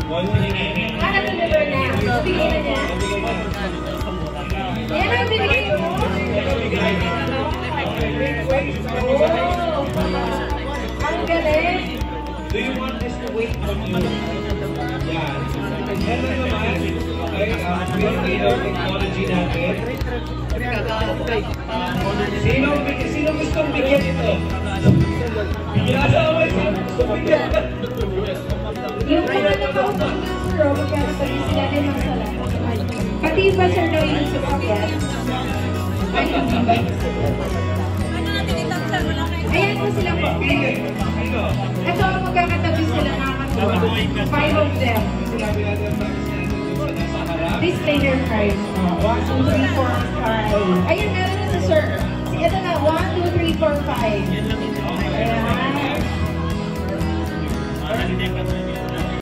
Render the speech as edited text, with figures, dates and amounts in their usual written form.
deliver na. Bigay na niya. Yan ang binigay mo. Oh, ang galing. Do you want this to wait on you? Yan. Meron naman, okay, PLDL technology natin. Sino gustong bigyan ito? Yung mga nakaupang ng straw, magkakatabi sila ng masala. Pati ba sir daw yung sasakyan? Ay, hindi ba? Ayan po sila po. Ito, magkakatabi sila ng 5 of them. Display their cards. 1, 2, 3, 4, 5. Ayun, meron na sa sir. Ito na, 1, 2, 3, 4, 5. Ayan.